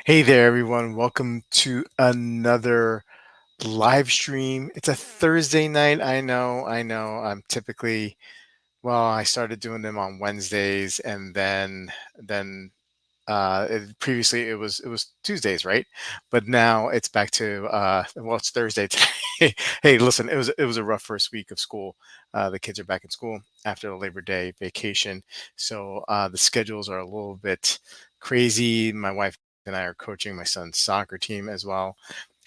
Hey there, everyone. Welcome to another live stream. It's a Thursday night. I know. I'm typically, I started doing them on Wednesdays and then previously it was Tuesdays, right? But now it's back to it's Thursday today. Hey, listen, it was a rough first week of school. The kids are back in school after the Labor Day vacation, so the schedules are a little bit crazy. My wife and I are coaching my son's soccer team as well,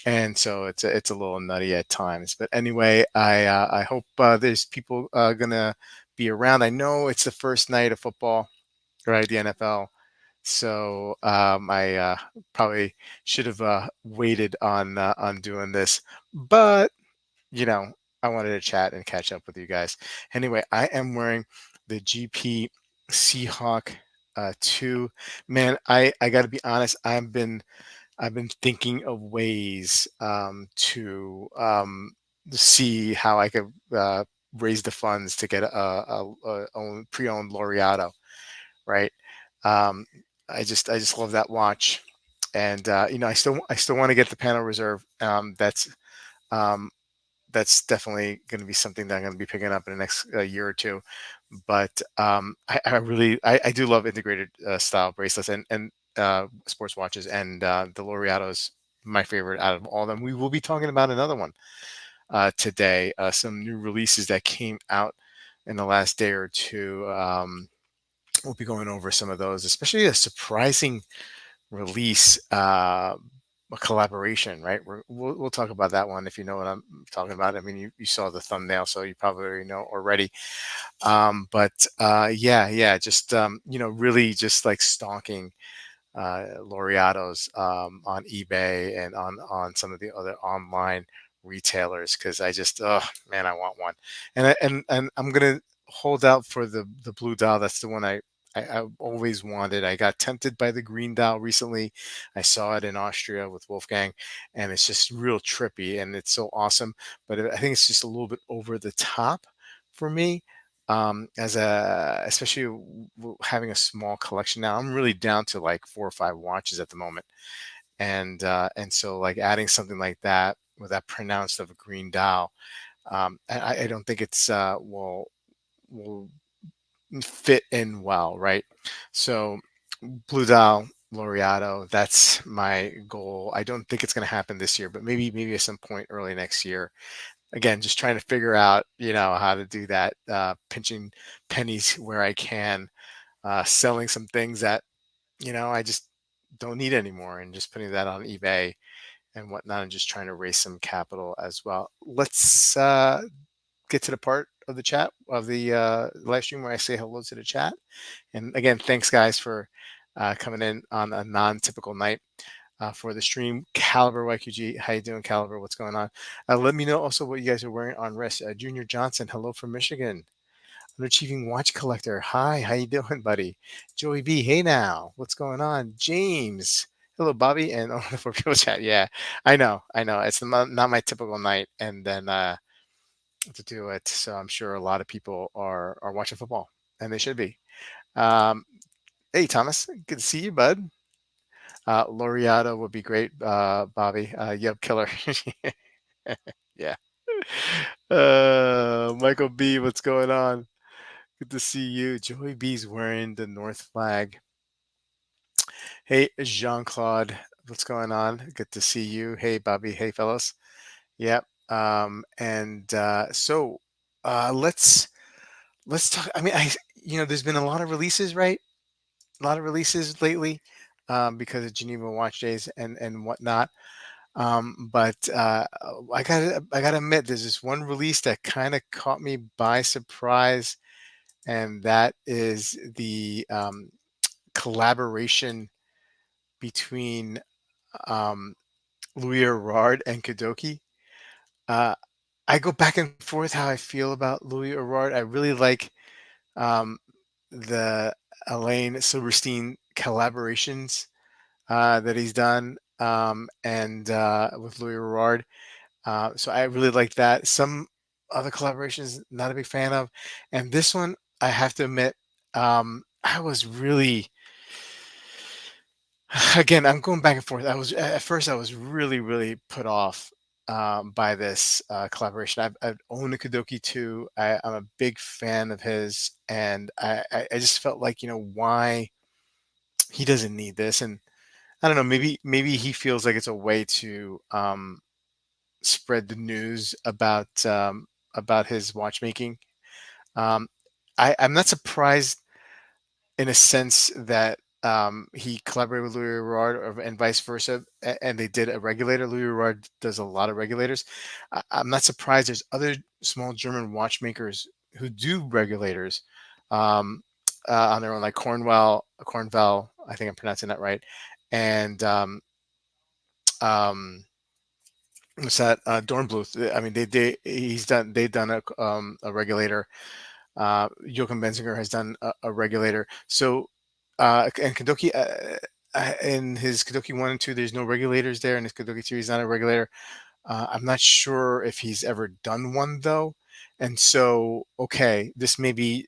and so it's a little nutty at times. But anyway, I hope there's people gonna be around. I know it's the first night of football, right? The NFL. So I probably should have waited on doing this, but you know, I wanted to chat and catch up with you guys. Anyway, I am wearing the GP Seahawk 2. Man, I got to be honest. I've been thinking of ways to see how I could raise the funds to get a pre-owned Laureato, right? Um, I just love that watch, and I still want to get the panel reserve. Um, that's definitely going to be something that I'm going to be picking up in the next year or two. But I do love integrated style bracelets and sports watches, and the Laureato is my favorite out of all of them. We will be talking about another one today. Some new releases that came out in the last day or two. We'll be going over some of those, especially a surprising release, a collaboration, right? We'll talk about that one if you know what I'm talking about. I mean, you saw the thumbnail, so you probably already know already. Yeah, just really just like stalking Laureatos on eBay and on some of the other online retailers because I just, oh man, I want one, and I'm gonna hold out for the blue dial. That's the one I always wanted. I got tempted by the green dial recently. I saw it in Austria with Wolfgang, and it's just real trippy and it's so awesome. But I think it's just a little bit over the top for me. As a especially having a small collection now, I'm really down to like 4 or 5 watches at the moment, and so like adding something like that with that pronounced of a green dial, I don't think it's will fit in well, right? So blue dial Laureato, that's my goal. I don't think it's going to happen this year, but maybe at some point early next year. Again, just trying to figure out, how to do that, pinching pennies where I can, selling some things that, I just don't need anymore and just putting that on eBay and whatnot and just trying to raise some capital as well. Let's get to the part of the chat of the live stream where I say hello to the chat. And again, thanks guys for coming in on a non-typical night for the stream. Caliber YQG, how you doing, Caliber? What's going on? Let me know also what you guys are wearing on wrist. Junior Johnson, hello from Michigan. Underachieving watch collector, hi, how you doing, buddy? Joey B, hey now, what's going on? James, hello, Bobby, and oh, the four people chat. Yeah, I know. It's not my typical night, and then to do it. So I'm sure a lot of people are watching football, and they should be. Um, hey, Thomas, good to see you, bud. Laureato would be great, Bobby. Yep, killer. Yeah. Michael B, what's going on? Good to see you. Joey B's wearing the North flag. Hey, Jean Claude, what's going on? Good to see you. Hey, Bobby. Hey, fellas. Yep. And so let's talk. I mean, there's been a lot of releases, right? A lot of releases lately because of Geneva Watch Days and whatnot. But I gotta admit, there's this one release that kind of caught me by surprise, and that is the collaboration between um, Louis Erard and Kudoke. Uh, I go back and forth how I feel about Louis Erard. I really like um, the Elaine Silverstein collaborations that he's done and with Louis Erard. So I really like that. Some other collaborations, not a big fan of. And this one, I have to admit, I was really Again, I'm going back and forth. I was at first I was really, really put off by this collaboration. I've owned a Kudoke too. I'm a big fan of his, and I just felt like, why he doesn't need this, and I don't know, maybe he feels like it's a way to spread the news about his watchmaking. Um, I'm not surprised in a sense that he collaborated with Louis Erard and vice versa, and they did a regulator. Louis Erard does a lot of regulators. I'm not surprised. There's other small German watchmakers who do regulators um, on their own, like Cornwell. I think I'm pronouncing that right, and um, what's that? Dornbluth. I mean, they've done a regulator. Joachim Benzinger has done a regulator. So, and Kudoke, in his Kudoke 1 and 2, there's no regulators there. In his Kudoke 3, he's not a regulator. I'm not sure if he's ever done one, though. And so, okay, this may be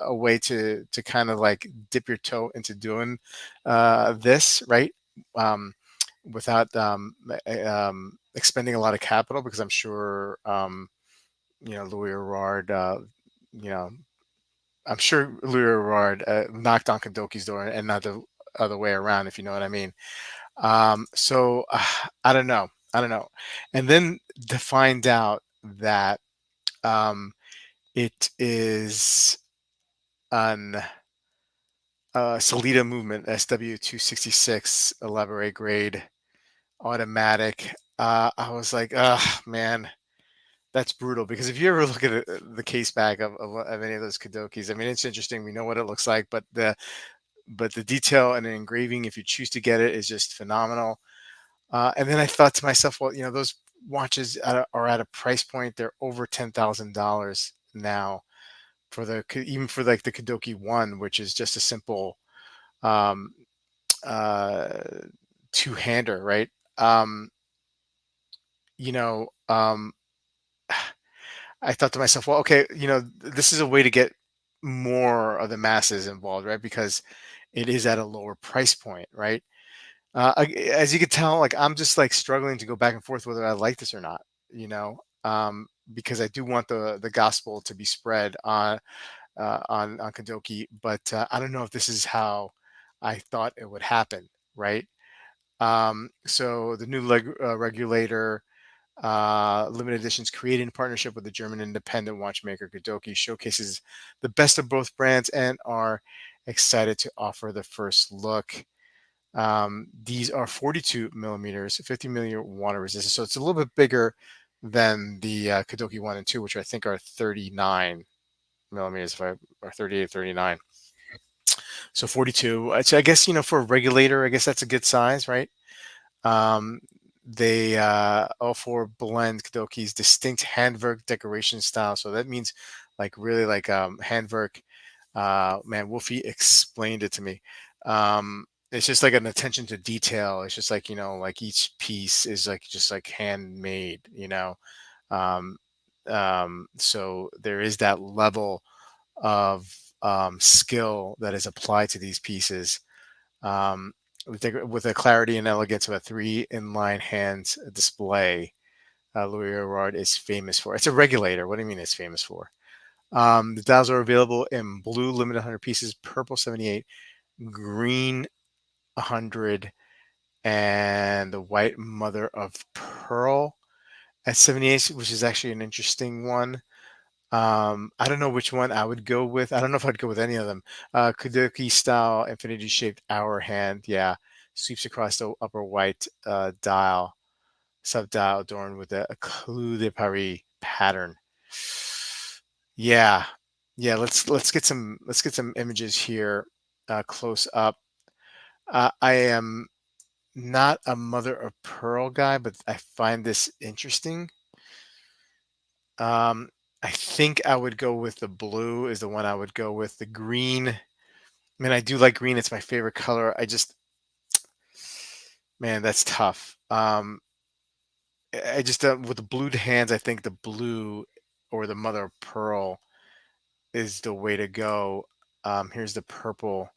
a way to kind of like dip your toe into doing this, right? Um, without expending a lot of capital, because I'm sure, Louis Erard, you know, I'm sure Louis Erard knocked on Kadoki's door and not the other way around, if you know what I mean. So I don't know. I don't know. And then to find out that um, it is an Salida movement SW266 elaborate grade automatic. I was like, oh man, that's brutal. Because if you ever look at the case back of any of those Kadokis, I mean, it's interesting. We know what it looks like, but the detail and the engraving, if you choose to get it, is just phenomenal. And then I thought to myself, well, those watches are at a price point. They're over $10,000 now even for like the Kudoke One, which is just a simple um, uh, two-hander, right? Um, you know, um, I thought to myself, well, okay, this is a way to get more of the masses involved, right? Because it is at a lower price point, right? As you can tell, like I'm just like struggling to go back and forth whether I like this or not, because I do want the gospel to be spread on Kadoki, but I don't know if this is how I thought it would happen, right? So the new regulator, limited editions created in partnership with the German independent watchmaker Kudoke showcases the best of both brands and are excited to offer the first look. These are 42 millimeters, 50 millimeter water resistant. So it's a little bit bigger than the Kudoke 1 and 2, which I think are 39 millimeters, or 38, 39. So 42. So I guess, for a regulator, I guess that's a good size, right? Um, they all four blend Kudoke's distinct handwork decoration style. So that means like really like handwork. Man, Wolfie explained it to me. It's just like an attention to detail. It's just like, like each piece is like just like handmade. Um, so there is that level of skill that is applied to these pieces. Um, with the clarity and elegance of a three inline hands display, Louis Erard is famous for. It's a regulator. What do you mean it's famous for? The dials are available in blue, limited 100 pieces, purple 78, green 100, and the white mother of pearl at 78, which is actually an interesting one. I don't know which one I would go with. I don't know if I'd go with any of them. Kudoke style infinity shaped hour hand. Yeah. Sweeps across the upper white dial, sub dial adorned with a Clou de Paris pattern. Yeah. Yeah. Let's get some images here close up. I am not a mother of pearl guy, but I find this interesting. Um, I think I would go with the blue is the one I would go with. The green, I mean, I do like green. It's my favorite color. Man, that's tough. I just with the blued hands, I think the blue or the mother of pearl is the way to go. Here's the purple.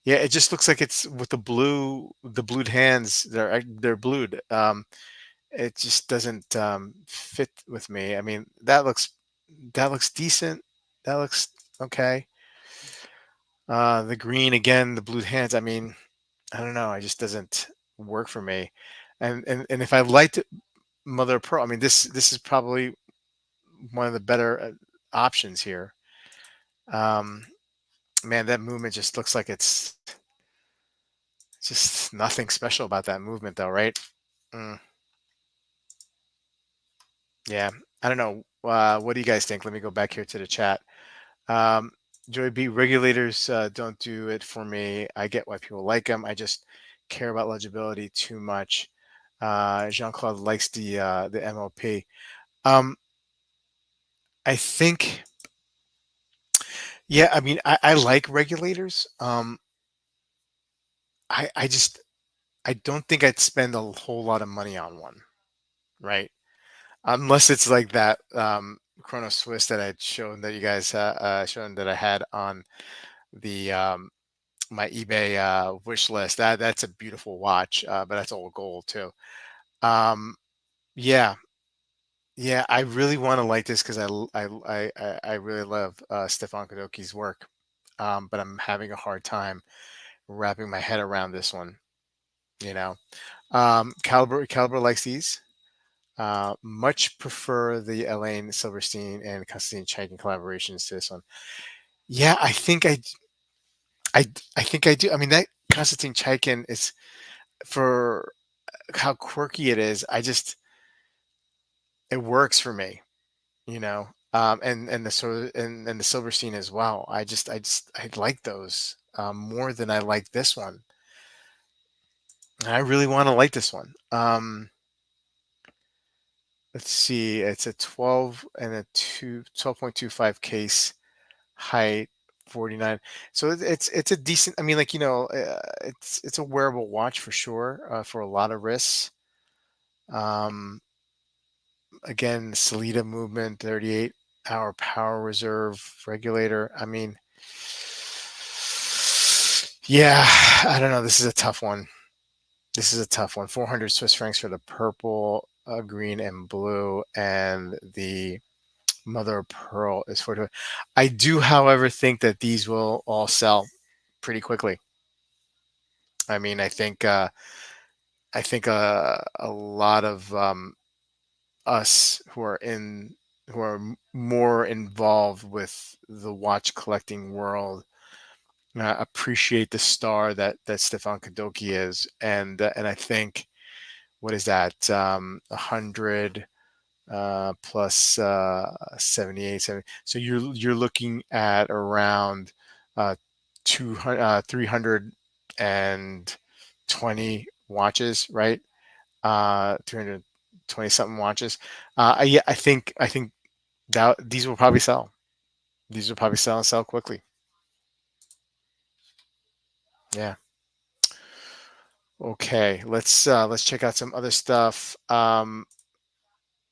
Yeah, it just looks like it's with the blued hands. They're blued. It just doesn't fit with me. I mean, that looks decent. That looks okay. The green again, the blued hands. I mean, I don't know. It just doesn't work for me. And if I liked Mother of Pearl, I mean, this is probably one of the better options here. Um, Man, that movement just looks like it's just nothing special about that movement, though, right? Mm, yeah, I don't know. What do you guys think? Let me go back here to the chat. Um, Joy B, regulators don't do it for me. I get why people like them. I just care about legibility too much. Jean-Claude likes the MOP. Um, I think, yeah, I mean, I like regulators. I just I don't think I'd spend a whole lot of money on one, right? Unless it's like that Chrono Swiss that I'd shown that you guys shown that I had on the my eBay wish list. That's a beautiful watch, but that's all gold too. Um, yeah, yeah, I really want to like this because I really love Stefan Kudoke's work, but I'm having a hard time wrapping my head around this one. You know, Caliber likes these. Much prefer the Elaine Silverstein and Constantine Chaikin collaborations to this one. Yeah, I I think I do. I mean, that Constantine Chaikin is for how quirky it is. It works for me, you know. And the sort of and the Silverstein as well. I like those more than I like this one. And I really want to like this one. Let's see. It's a 12 and a 12.25 case height, 49. So it's a decent. I mean, like it's a wearable watch for sure for a lot of risks. Um, Again, Salida movement, 38-hour power reserve regulator. I mean, yeah, I don't know. This is a tough one. This is a tough one. 400 Swiss francs for the purple, green, and blue, and the mother of pearl is 40. I do, however, think that these will all sell pretty quickly. I mean, I think a lot of us who are more involved with the watch collecting world appreciate the star that Stefan Kudoke is, and I think what is that 100 plus 78 70. So you're looking at around 200 320 watches, right? 320 something watches. Yeah, I think that these will probably sell. These will probably sell and sell quickly. Yeah. Okay, let's check out some other stuff.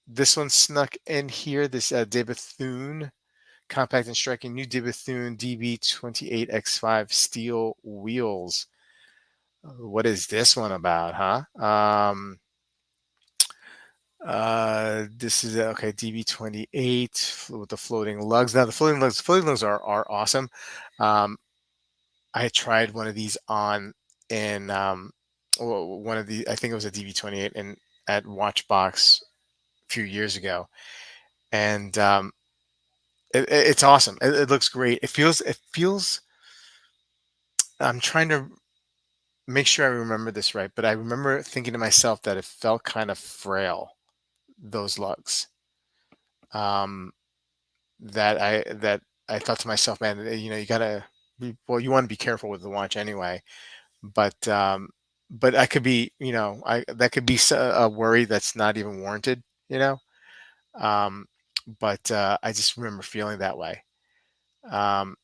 This one snuck in here. This De Bethune compact and striking new De Bethune DB28X5 steel wheels. What is this one about, huh? This is okay. DB28 with the floating lugs. Now the floating lugs are awesome. Um, I tried one of these on in one of the I think it was a DB28 in at Watchbox a few years ago, and it's awesome. It looks great. It feels. I'm trying to make sure I remember this right, but I remember thinking to myself that it felt kind of frail. Those lugs. Um, that I thought to myself, man, you gotta well, you want to be careful with the watch anyway, but I could be, I that could be a worry that's not even warranted, you know. Um, I just remember feeling that way. Um,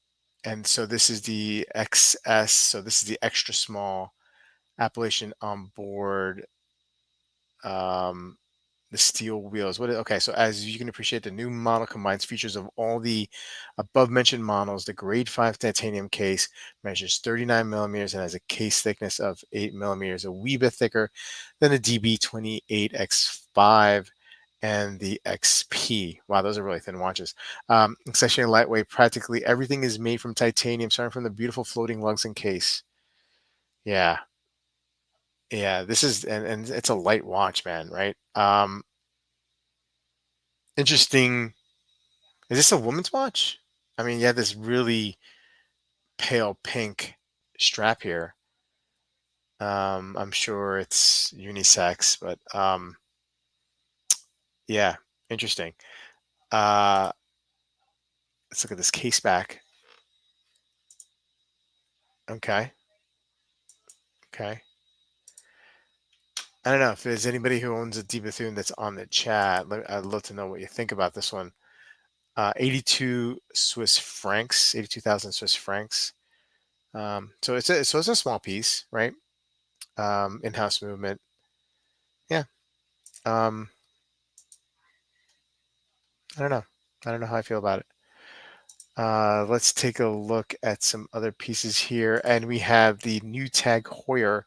and so this is the XS, so this is the extra small Appalachian on board. Um, The steel wheels. Okay, so as you can appreciate, the new model combines features of all the above mentioned models. The grade 5 titanium case measures 39 millimeters and has a case thickness of 8 millimeters, a wee bit thicker than the DB28X5 and the XP. Wow, those are really thin watches. It's actually lightweight. Practically everything is made from titanium, starting from the beautiful floating lugs and case. Yeah, yeah. This is and it's a light watch, man. Right? Interesting. Is this a woman's watch? I mean, you have this really pale pink strap here. I'm sure it's unisex, but yeah, interesting. Uh, let's look at this case back. Okay, okay. I don't know if there's anybody who owns a D Bethune that's on the chat. I'd love to know what you think about this one. 82 Swiss francs, 82,000 Swiss francs. So it's a small piece, right? In-house movement. Yeah. Um, I don't know. I don't know how I feel about it. Let's take a look at some other pieces here. And we have the new tag Heuer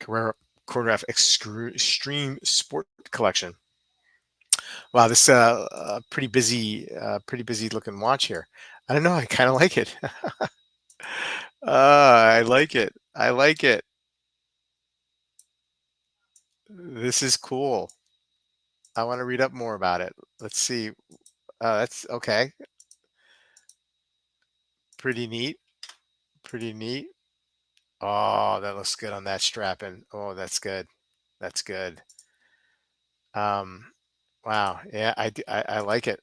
Carrera chronograph extreme sport collection. Wow, this pretty busy looking watch here. I don't know. I kind of like it. I like it. I like it. This is cool. I want to read up more about it. Let's see. That's okay. Pretty neat. Pretty neat. Oh, that looks good on that strapping. Oh, that's good. That's good. Um, wow. Yeah, I like it.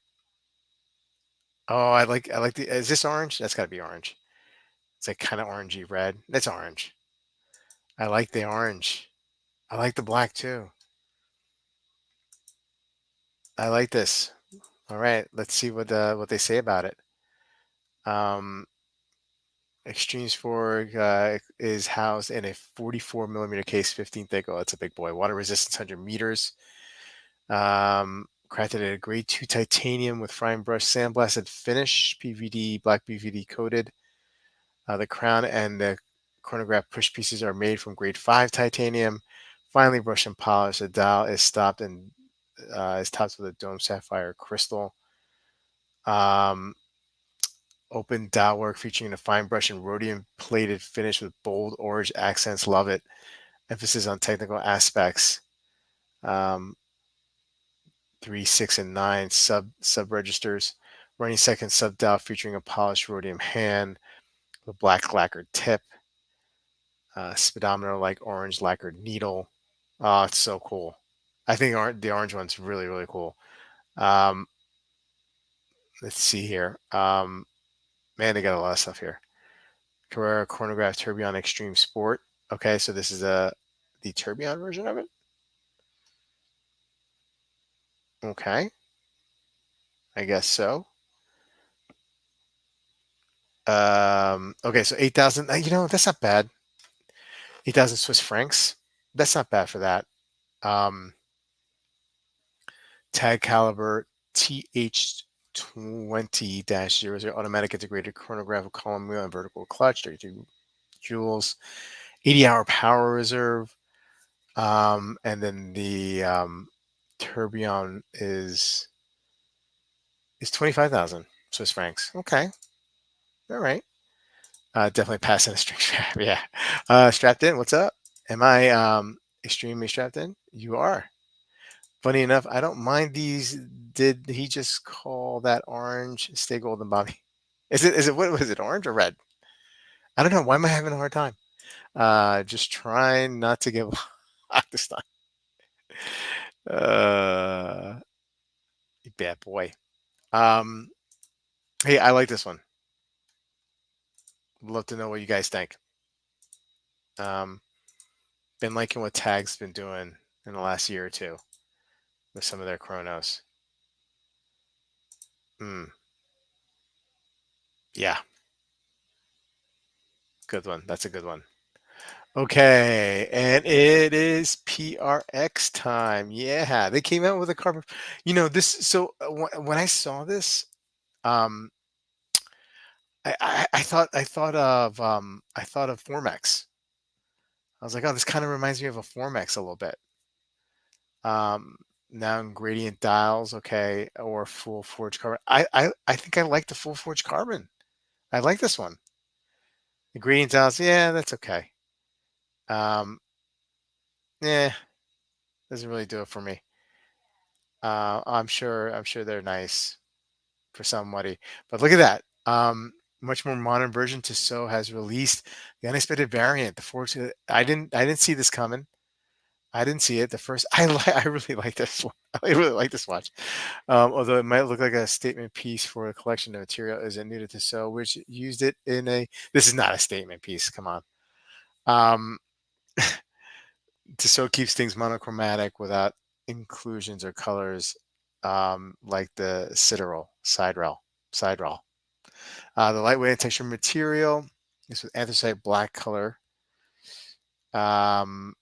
Oh, I like the. Is this orange? That's got to be orange. It's like kind of orangey red. That's orange. I like the orange. I like the black too. I like this. All right, let's see what they say about it. Um, Extreme Sport is housed in a 44 millimeter case, 15 thick. Oh, that's a big boy. Water resistance 100 meters. Crafted at a grade 2 titanium with fine brush sandblasted finish, PVD, black PVD coated. The crown and the chronograph push pieces are made from grade 5 titanium, finely brushed and polished. The dial is stopped and is topped with a dome sapphire crystal. Um, Open dial work featuring a fine brush and rhodium plated finish with bold orange accents. Love it. Emphasis on technical aspects. Um, 3, 6, and 9 sub registers. Running second sub dial featuring a polished rhodium hand, with black lacquered tip. Speedometer like orange lacquered needle. Oh, it's so cool. I think the orange one's really, really cool. Um, let's see here. Man, they got a lot of stuff here. Carrera Chronograph Tourbillon Extreme Sport. Okay, so this is the Tourbillon version of it. Okay, I guess so. Okay, so 8,000. You know, that's not bad. 8,000 Swiss francs. That's not bad for that. Um, Tag caliber TH20-00 automatic integrated chronograph column wheel and vertical clutch, 32 joules, 80-hour power reserve. And then the tourbillon is 25,000 Swiss francs. Okay, all right. Definitely passing a string strap. Yeah. Strapped in. What's up? Am I extremely strapped in? You are. Funny enough, I don't mind these. Did he just call that orange? Stay golden, Bobby. Is it what was it, orange or red? I don't know. Why am I having a hard time? Just trying not to give up this time. Uh, bad boy. Um, hey, I like this one. Love to know what you guys think. Um, been liking what Tag's been doing in the last year or two with some of their chronos. Mm, yeah, good one. That's a good one. Okay, and it is PRX time. Yeah, they came out with a carbon. This. So when I saw this, um, I thought of Formex. I was like, oh, this kind of reminds me of a Formex a little bit. Um, Now gradient dials, okay, or full forge carbon. I think I like the full forge carbon. I like this one. The gradient dials, yeah, that's okay. Yeah, doesn't really do it for me. I'm sure they're nice for somebody, but look at that. Much more modern version Tissot has released the unexpected variant. The Forge. I didn't see this coming. I didn't see it. The first. I really like this one. I really like this watch. Although it might look like a statement piece for a collection of material, is it new to Tissot, which used it in a. This is not a statement piece. Come on. Um, Tissot keeps things monochromatic without inclusions or colors, like the Citadel side rail. The lightweight and texture material is with anthracite black color, um,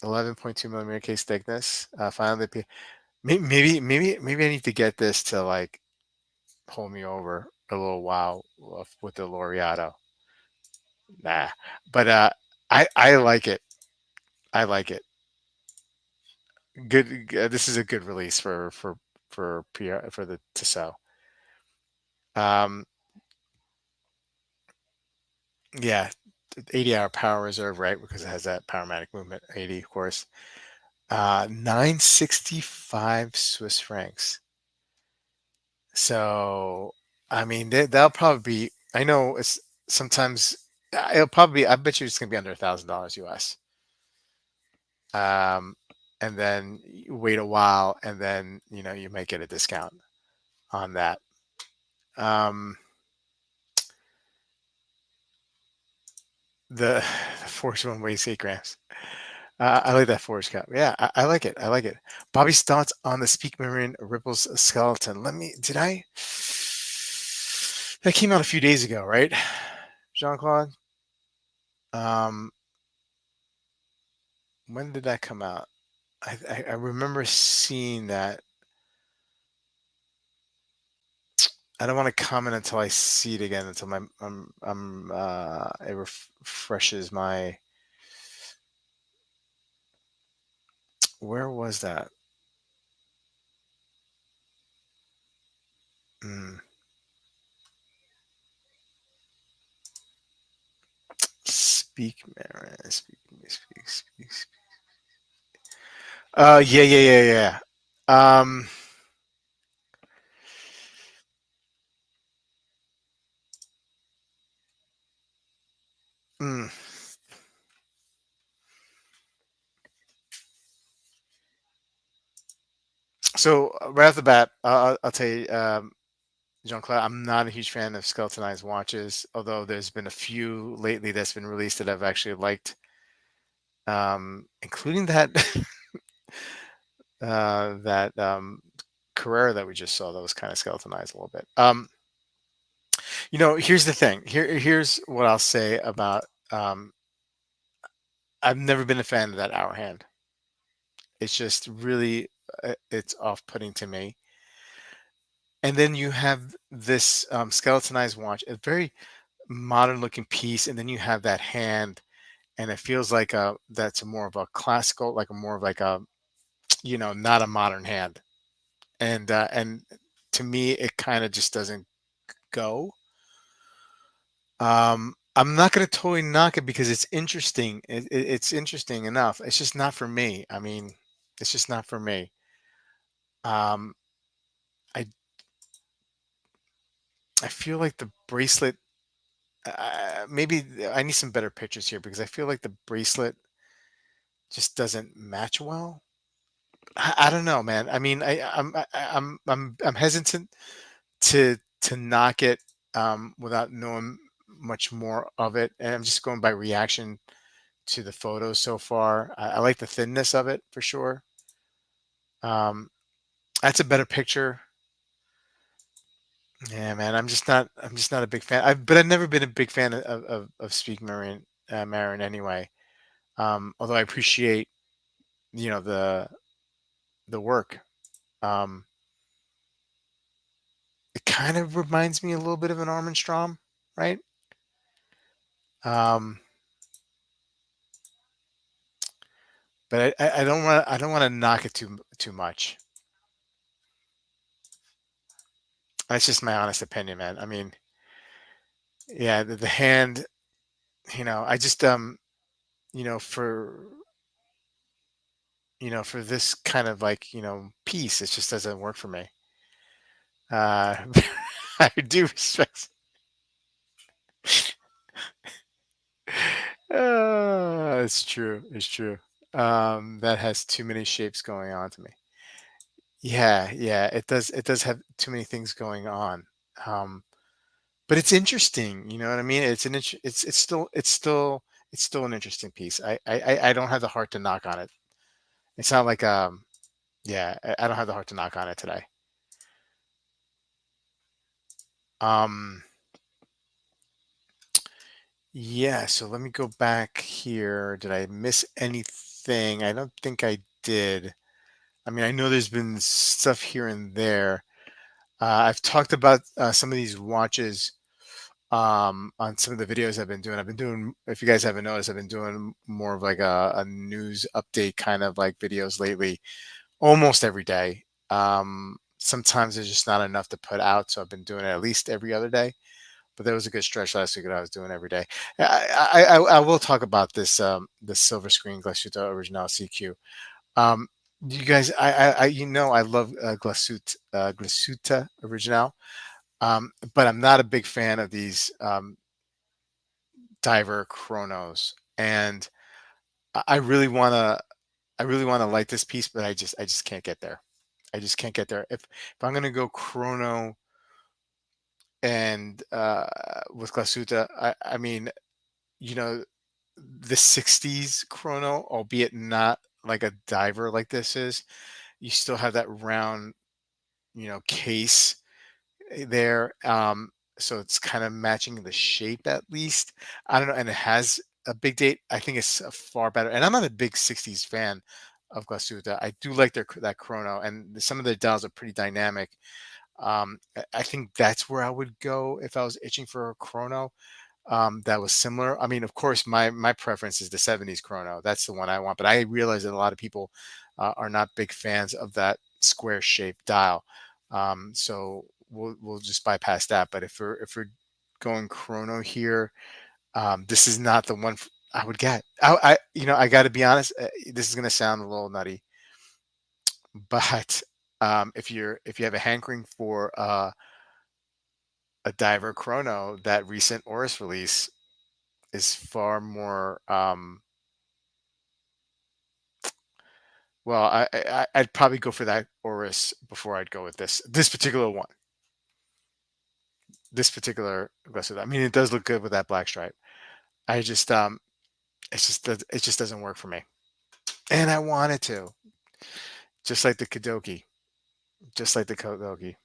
11.2 millimeter case thickness. Finally, maybe I need to get this to like hold me over a little while with the Laureato. Nah, but I like it. I like it. Good. This is a good release for PR for the Tissot. Um, yeah, 80-hour power reserve, right? Because it has that powermatic movement. 80, of course. 965 Swiss francs. So, I mean, that'll probably be. I know it's sometimes it'll probably be. I bet you it's gonna be under $1,000 US. Um, and then you wait a while, and then you might get a discount on that. Um, the Force one weighs 8 grams. I like that Force cup. Yeah, I like it. I like it. Bobby's thoughts on the Speake Marin Ripples skeleton. Did I? That came out a few days ago, right, Jean Claude? Um, when did that come out? I remember seeing that. I don't want to comment until I see it again, until it refreshes my. Where was that? Mm. Speak, Marin. Speak. Yeah. Um, mm. So right off the bat, I'll tell you, Jean-Claude, I'm not a huge fan of skeletonized watches, although there's been a few lately that's been released that I've actually liked, including that that Carrera that we just saw that was kind of skeletonized a little bit. Here's the thing. Here's what I'll say about. I've never been a fan of that hour hand. It's just really, it's off-putting to me. And then you have this skeletonized watch, a very modern-looking piece, and then you have that hand, and it feels like that's more of a classical, like a more of like a, not a modern hand. And to me, it kind of just doesn't go. I'm not going to totally knock it because it's interesting. It's interesting enough. It's just not for me. I mean, it's just not for me. Um, I I feel like the bracelet. Maybe I need some better pictures here because I feel like the bracelet just doesn't match well. I don't know, man. I mean, I'm hesitant to knock it without knowing much more of it, and I'm just going by reaction to the photos so far. I like the thinness of it for sure. Um, that's a better picture. Yeah, man. I'm just not a big fan. But I've never been a big fan of Speake Marin Marin anyway. Although I appreciate, the work. Um, it kind of reminds me a little bit of an Armstrong, right? Um, but I don't want to knock it too much. That's just my honest opinion, man. I mean, yeah, the hand, I just for for this kind of like piece, it just doesn't work for me. Uh, I do respect. It's true. It's true. That has too many shapes going on to me. Yeah, yeah, it does. It does have too many things going on. Um, but it's interesting. You know what I mean? It's still an interesting piece. I don't have the heart to knock on it. It's not like yeah, I don't have the heart to knock on it today. Um, yeah. So let me go back here. Did I miss anything? I don't think I did. I mean, I know there's been stuff here and there. I've talked about some of these watches on some of the videos I've been doing. If you guys haven't noticed, I've been doing more of like a news update kind of like videos lately, almost every day. Sometimes there's just not enough to put out, so I've been doing it at least every other day. But there was a good stretch last week that I was doing every day. I will talk about this silver screen Glashütte Original SeaQ. Um, you guys, I love Glashütte Original, but I'm not a big fan of these diver chronos, and I really wanna, like this piece, but I just can't get there. I just can't get there. If I'm gonna go chrono and with Glashütte, I mean, you know, the '60s chrono, albeit not like a diver like this is, you still have that round, case there. So it's kind of matching the shape at least. I don't know, and it has a big date. I think it's far better. And I'm not a big '60s fan of Glashütte. I do like that chrono, and some of the dials are pretty dynamic. I think that's where I would go if I was itching for a chrono that was similar. I mean, of course, my preference is the '70s chrono. That's the one I want. But I realize that a lot of people are not big fans of that square shaped dial. So we'll just bypass that. But if we're going chrono here, this is not the one I would get. I got to be honest. This is going to sound a little nutty, but if you have a hankering for a diver chrono, that recent Oris release is far more. Well, I'd probably go for that Oris before I'd go with this particular one. This particular aggressive. I mean, it does look good with that black stripe. I just it just doesn't work for me, and I want it to, just like the Kudoke, just like the Kudoke.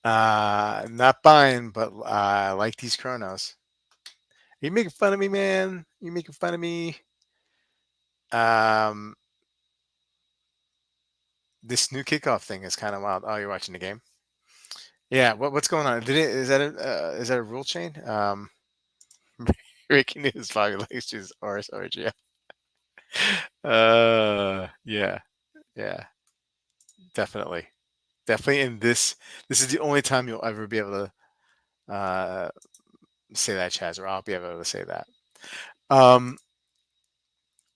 Not buying, but I like these chronos. Are you making fun of me, man? You making fun of me? Um, this new kickoff thing is kind of wild. Oh, you're watching the game? Yeah. What's going on? Is that a rule chain? Breaking news: Bobby Lashley's Oris OGF. Yeah, yeah, definitely, definitely. In this is the only time you'll ever be able to say that, Chaz, or I'll be able to say that. Um,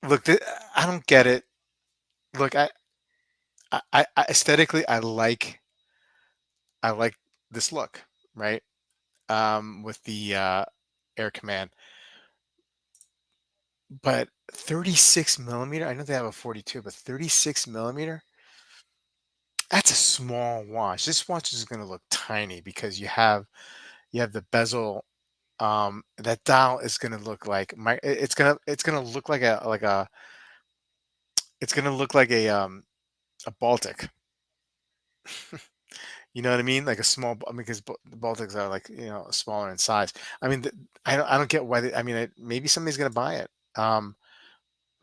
look, I don't get it. Look, aesthetically, I like this look, right? With the Air Command, but 36 millimeter. I know they have a 42, but 36 millimeter. That's a small watch. This watch is going to look tiny because you have the bezel. That dial is going to look like it's gonna look like a it's gonna look like a Baltic. You know what I mean? Like a small, I mean, because the Baltics are like, smaller in size. I mean, I don't get why I mean, maybe somebody's gonna buy it. Um,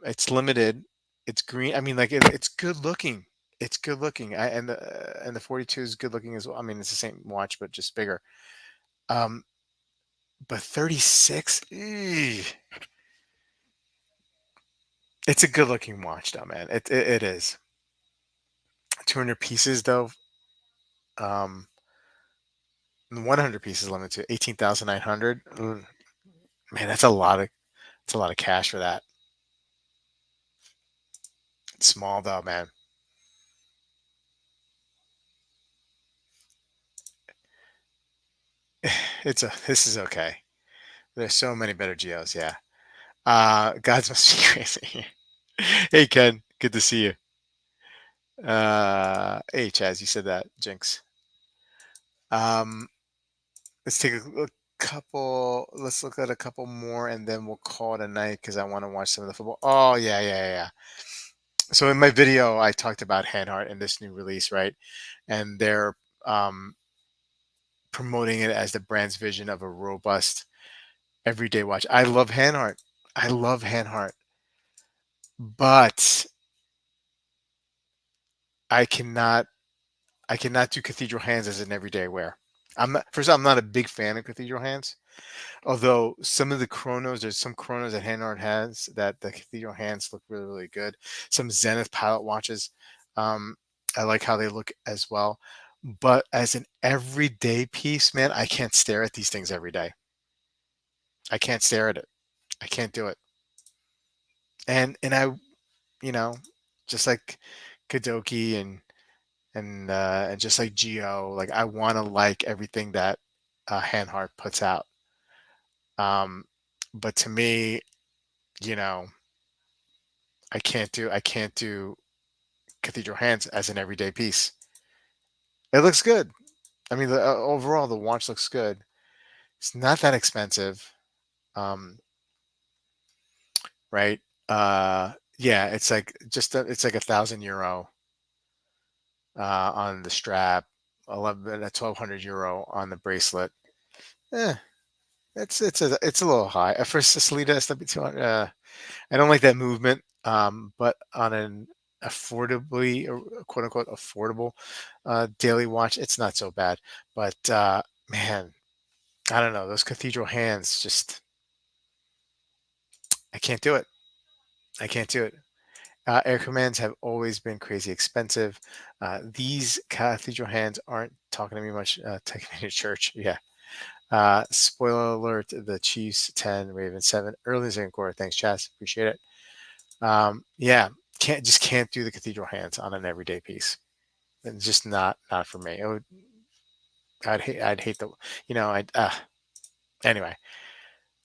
it's limited. It's green. I mean, like it's good looking. It's good looking. And the 42 is good looking as well. I mean, it's the same watch, but just bigger. Um, but 36, it's a good looking watch though, man. It is. 200 pieces though. Um, 100 pieces limited to 18,900. Man, that's a lot of cash for that. It's small though, man. This is okay. There's so many better geos, yeah. Gods must be crazy. Hey Ken, good to see you. Hey Chaz, you said that, Jinx. Um, let's take a couple. Let's look at a couple more, and then we'll call it a night because I want to watch some of the football. Oh yeah, yeah, yeah, yeah. So in my video, I talked about Hanhart and this new release, right? And they're um, promoting it as the brand's vision of a robust everyday watch. I love Hanhart. I love Hanhart, but I cannot I cannot do cathedral hands as an everyday wear. I'm not a big fan of cathedral hands. Although some of the chronos, there's some chronos that Hanhart has that the cathedral hands look really, really good. Some Zenith pilot watches, um, I like how they look as well. But as an everyday piece, man, I can't stare at these things every day. I can't stare at it. I can't do it. And you know, just like Kudoke and just like Geo, like I want to like everything that Hanhart puts out. Um, but to me, you know, I can't do cathedral hands as an everyday piece. It looks good. I mean, overall the watch looks good. It's not that expensive, um, right? Yeah, it's like €1,000 on the strap, 1,200 euro on the bracelet. Eh, it's a little high. For Salida SW200, I don't like that movement. But on an affordably, or quote unquote, affordable daily watch, it's not so bad. But man, I don't know. Those cathedral hands, just I can't do it. I can't do it. Air commands have always been crazy expensive. These cathedral hands aren't talking to me much. Taking me to church, yeah. Spoiler alert: the Chiefs 10, Ravens 7, early in the second quarter. Thanks, Chas. Appreciate it. Yeah, can't do the cathedral hands on an everyday piece. It's just not for me. I'd hate the I'd anyway.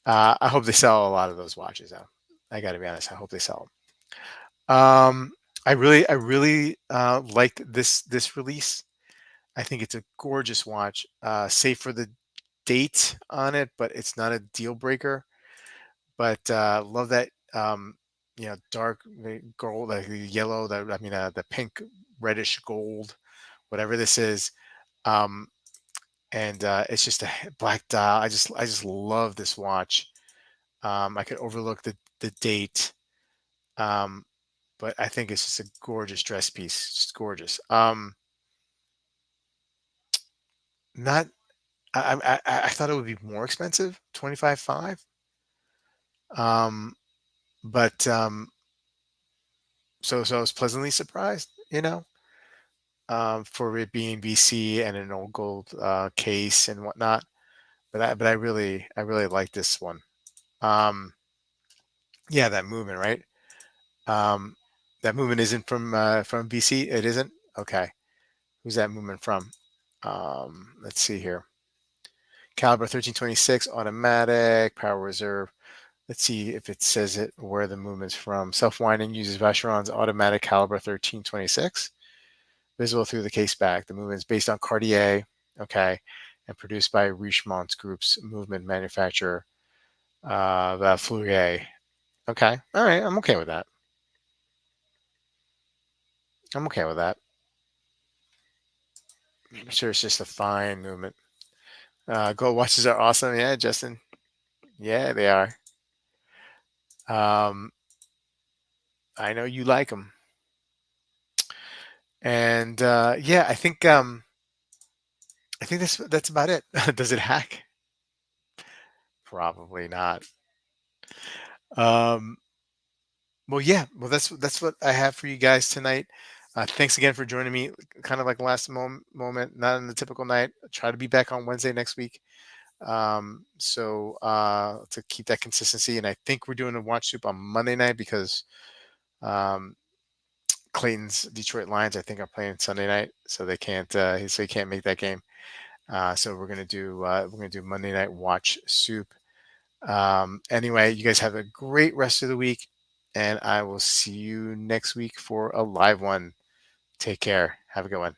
I hope they sell a lot of those watches though. I got to be honest. I hope they sell them. I really liked this release. I think it's a gorgeous watch. Save for the date on it, but it's not a deal breaker. But love that dark gold, like the yellow, the pink reddish gold, whatever this is. Um, and it's just a black dial. I just love this watch. I could overlook the date, um, but I think it's just a gorgeous dress piece, just gorgeous. Not I thought it would be more expensive, 25.5. Um, but so I was pleasantly surprised, for it being BC and an old gold case and whatnot. But I really like this one. Um, yeah, that movement, right? Um, that movement isn't from BC. It isn't. Okay, who's that movement from? Let's see here. Caliber 1326 automatic power reserve. Let's see if it says it where the movement's from. Self-winding uses Vacheron's automatic caliber 1326. Visible through the case back. The movement is based on Cartier, okay, and produced by Richemont Group's movement manufacturer, the Fleury. Okay, all right, I'm okay with that. I'm okay with that. I'm sure it's just a fine movement. Gold watches are awesome. Yeah, Justin. Yeah, they are. Um, I know you like them. And yeah, I think that's about it. Does it hack? Probably not. Um, well, yeah. Well, that's what I have for you guys tonight. Thanks again for joining me. Kind of like last moment, not in the typical night. Try to be back on Wednesday next week. So to keep that consistency, and I think we're doing a watch soup on Monday night because um, Clayton's Detroit Lions, I think, are playing Sunday night, so they can't. So he can't make that game. So we're gonna do Monday night watch soup. Anyway, you guys have a great rest of the week, and I will see you next week for a live one. Take care. Have a good one.